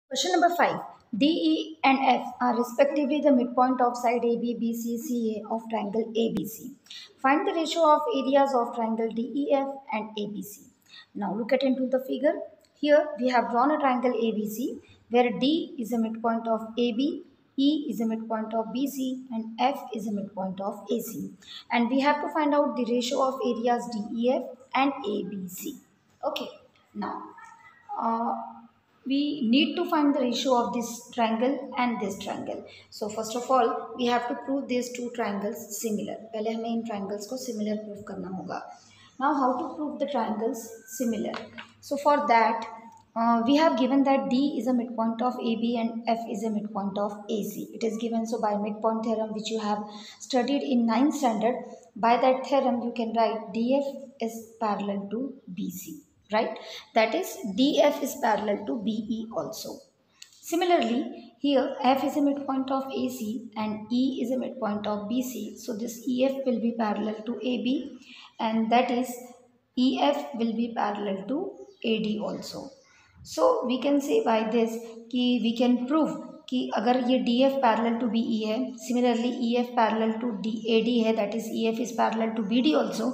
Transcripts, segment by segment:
Question number 5. D, E, and F are respectively the midpoint of side AB, BC, CA of triangle ABC. Find the ratio of areas of triangle DEF and ABC. Now look at into the figure. Here we have drawn a triangle ABC where D is a midpoint of AB, E is a midpoint of BC, and F is a midpoint of AC. And we have to find out the ratio of areas DEF and ABC. Okay. Now uh, we need to find the ratio of this triangle and this triangle. So first of all we have to prove these two triangles similar. पहले हमें इन triangles को similar prove करना होगा. Now how to prove the triangles similar? So for that we have given that D is a midpoint of AB and F is a midpoint of AC. It is given so by midpoint theorem which you have studied in 9th standard. By that theorem you can write DF is parallel to BC, right? That is DF is parallel to BE also. Similarly, here F is a midpoint of AC and E is a midpoint of BC. So this EF will be parallel to AB and that is EF will be parallel to AD also. So we can say by this कि we can prove कि अगर ये DF parallel to BE है, similarly EF parallel to AD है, that is EF is parallel to BD also.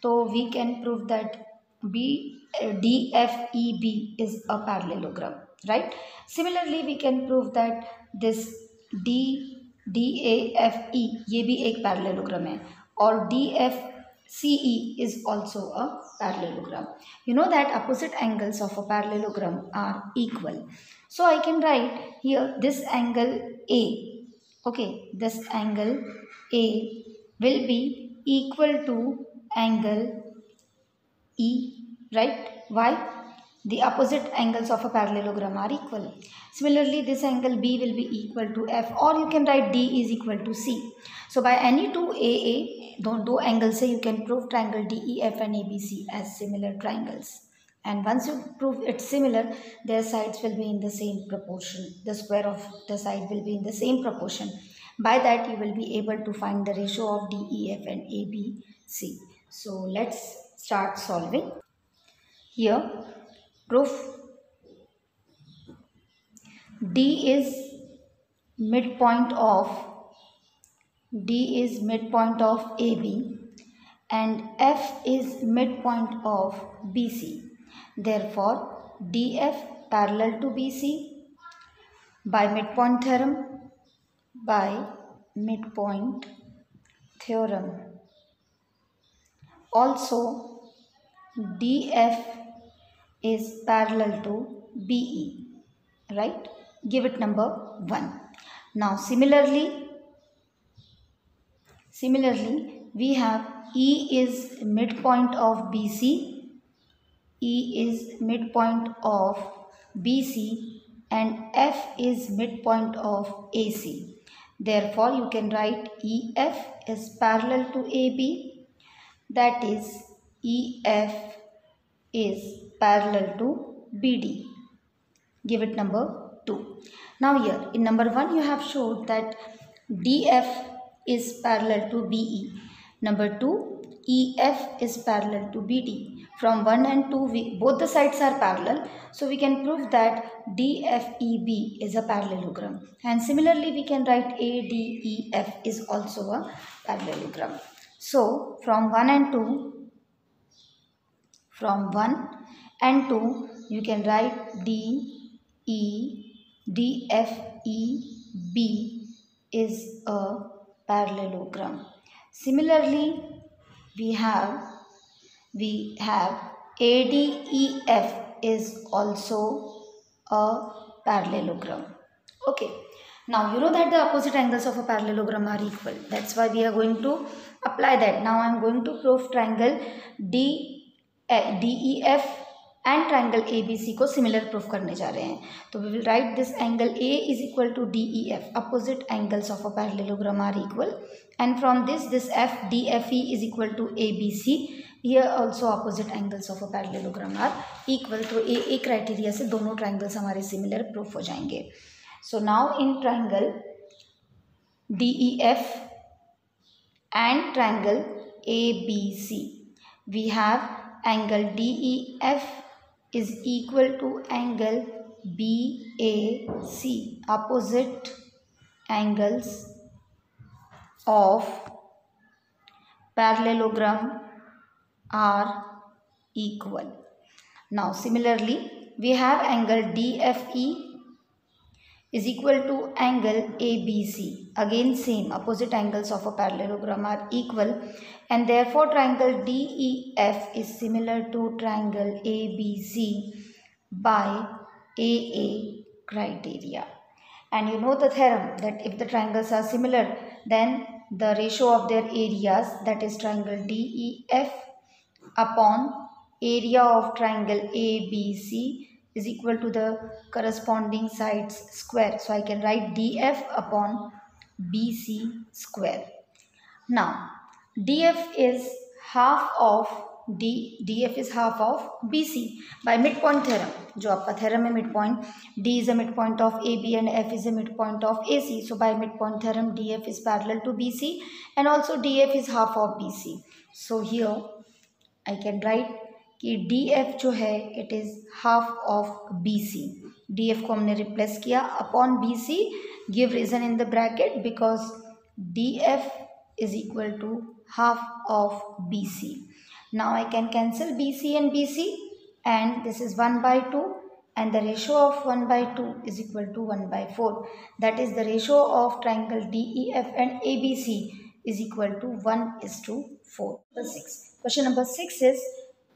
तो we can prove that DFEB is a parallelogram, right? Similarly, we can prove that this DAFE ये भी एक parallelogram है और DFCE is also a parallelogram. You know that opposite angles of a parallelogram are equal. So I can write here this angle A. Okay, this angle A will be equal to angle E, right? Why? The opposite angles of a parallelogram are equal. Similarly, this angle B will be equal to F, or you can write D is equal to C. So by any two AA, दो angles से you can prove triangle DEF and ABC as similar triangles. And once you prove it similar, their sides will be in the same proportion. The square of the side will be in the same proportion. By that, you will be able to find the ratio of DEF and ABC. So let's start solving. Here, proof D is midpoint of AB and F is midpoint of BC. Therefore, DF parallel to BC by midpoint theorem. Also, DF is parallel to BE, right? Give it number 1. Now similarly we have E is midpoint of BC, E is midpoint of BC and F is midpoint of AC. Therefore, you can write EF is parallel to AB, that is EF is parallel to BD. Give it number 2. Now here in number 1 you have showed that DF is parallel to BE. Number 2, EF is parallel to BD. From 1 and 2 both the sides are parallel, so we can prove that DFEB is a parallelogram. And similarly we can write ADEF is also a parallelogram. So from 1 and 2 you can write DFEB is a parallelogram. Similarly, we have ADEF is also a parallelogram. Okay. Now you know that the opposite angles of a parallelogram are equal. That's why we are going to apply that. Now I am going to prove triangle DEF and triangle ABC को similar proof करने जा रहे हैं. तो we will write this angle A is equal to DEF. Opposite angles of a parallelogram are equal. And from this DFE is equal to ABC. Here also opposite angles of a parallelogram are equal. तो A criteria से दोनों triangles हमारे similar proof हो जाएंगे. So now in triangle DEF and triangle ABC, we have angle DEF is equal to angle BAC, opposite angles of parallelogram are equal. Now similarly, we have angle DFE is equal to angle ABC. Again same, opposite angles of a parallelogram are equal, and therefore triangle DEF is similar to triangle ABC by AA criteria. And you know the theorem that if the triangles are similar, then the ratio of their areas, that is triangle DEF upon area of triangle ABC, is equal to the corresponding sides square. So I can write DF upon BC square. Now DF is half of DF is half of BC by midpoint theorem. जो आपका theorem है midpoint, D is a midpoint of AB and F is a midpoint of AC. So by midpoint theorem, DF is parallel to BC and also DF is half of BC. So here I can write कि DF जो है it is half of BC. DF को हमने replace किया upon BC. Give reason in the bracket because DF is equal to half of BC. Now I can cancel BC and BC, and this is 1 by 2, and the ratio of 1 by 2 is equal to 1 by 4. That is the ratio of triangle DEF and ABC is equal to 1:4. Number 6. Question number 6 is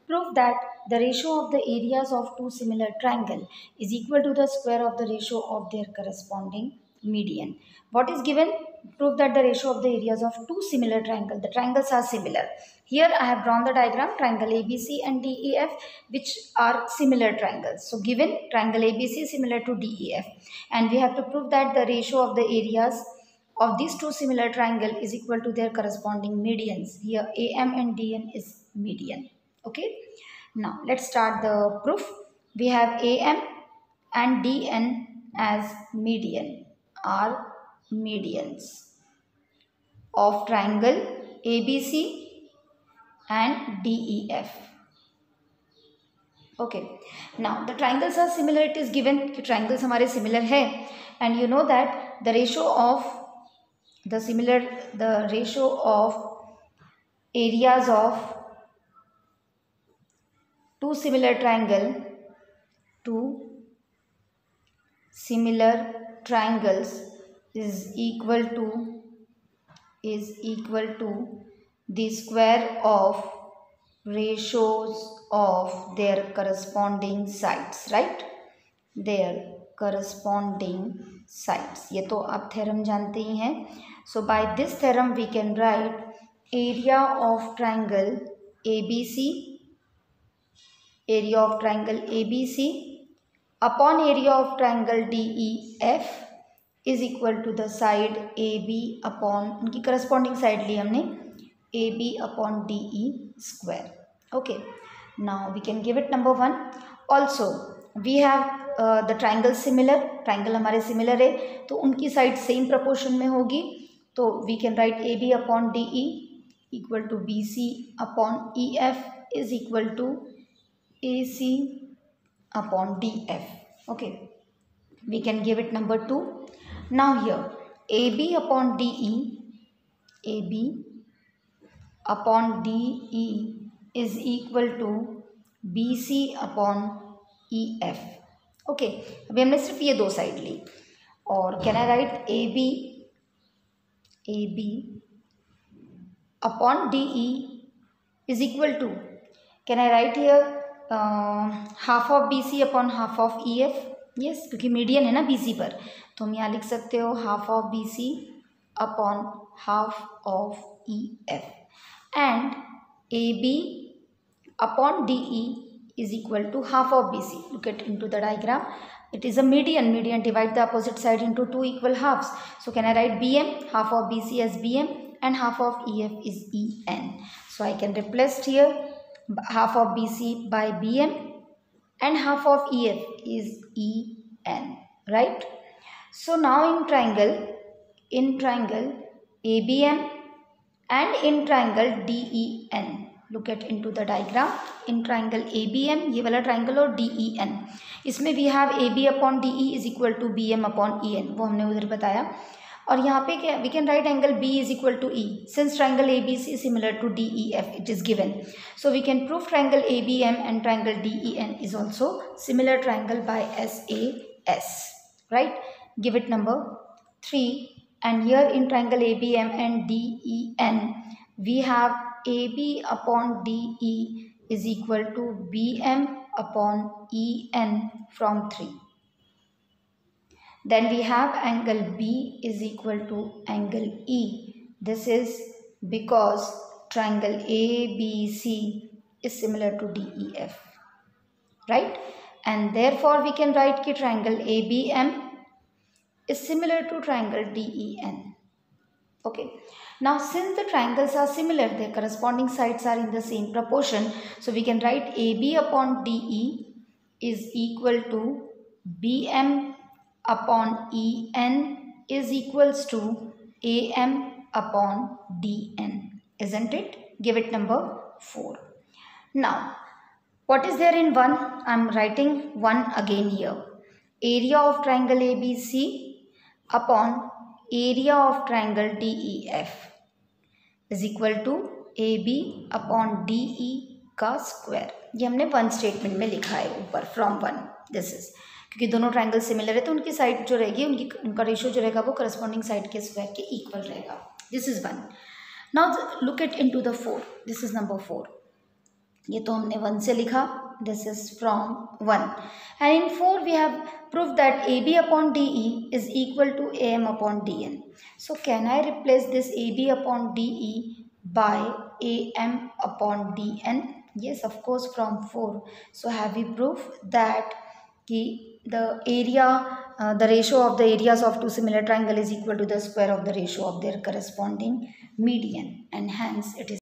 prove that the ratio of the areas of two similar triangle is equal to the square of the ratio of their corresponding median. What is given? Prove that the ratio of the areas of two similar triangles, the triangles are similar. Here I have drawn the diagram, triangle ABC and DEF, which are similar triangles. So given triangle ABC is similar to DEF, and we have to prove that the ratio of the areas of these two similar triangle is equal to their corresponding medians. Here AM and DN is median. Okay, now let's start the proof. We have AM and DN as median, are medians of triangle ABC and DEF. Okay, now the triangles are similar. It is given कि triangles हमारे similar है, and you know that the ratio of areas of two similar triangles is equal to the square of ratios of their corresponding sides, right? Their corresponding sides. ये तो आप theorem जानते ही हैं. So by this theorem we can write area of triangle ABC upon area of triangle DEF is equal to the side AB upon, उनकी corresponding side ली हमने, AB upon DE square. Okay, now we can give it number 1. Also we have the triangle similar, triangle हमारे similar है तो उनकी side same proportion में होगी, तो we can write AB upon DE equal to BC upon EF is equal to AC upon DF. Okay, we can give it number 2. Now here AB upon DE is equal to BC upon EF. Okay, अभी हमने सिर्फ ये दो side ली, और can I right AB upon DE is equal to, can I write here half of BC upon half of EF? Yes, क्योंकि median है ना BC पर, तो हम यहाँ लिख सकते हो half of BC upon half of EF, and AB upon DE is equal to half of BC. Look at into the diagram. It is a median. Median divide the opposite side into two equal halves. So can I write BM, half of BC as BM, and half of EF is EN. So I can replace here half of BC by BM and half of EF is EN, right? So now in triangle ABM and in triangle DEN, look at into the diagram. In triangle ABM, ये वाला triangle, और DEN, इसमें we have AB upon DE is equal to BM upon EN, वो हमने उधर बताया. और यहाँ पे क्या, we can write angle B is equal to E since triangle ABC similar to DEF, it is given. So we can prove triangle ABM and triangle DEN is also similar triangle by SAS, right? Give it number 3. And here in triangle ABM and DEN, we have AB upon DE is equal to BM upon EN from 3. Then we have angle B is equal to angle E. This is because triangle ABC is similar to DEF, right? And therefore we can write कि triangle ABM is similar to triangle DEN. Okay. Now since the triangles are similar, their corresponding sides are in the same proportion. So we can write AB upon DE is equal to BM upon EN is equals to AM upon DN. Isn't it? Give it number 4. Now, what is there in 1? I am writing 1 again here. Area of triangle ABC upon area of triangle DEF is equal to AB upon DE का square. ये हमने 1 statement में लिखा है ऊपर, from 1. This is क्योंकि दोनों triangle similar है तो उनकी साइड जो रहेगी, उनका रेशियो जो रहेगा वो करस्पॉन्डिंग साइड के स्क्वायर के इक्वल रहेगा. This is 1. Now look at into the 4. This is number 4. ये तो हमने 1 से लिखा. This is from 1. And in 4 we have proved that AB upon DE is equal to AM upon DN. So can I replace this AB upon DE by AM upon DN? Yes, of course, from 4. So have we proved that the area, the ratio of the areas of two similar triangle is equal to the square of the ratio of their corresponding median, and hence it is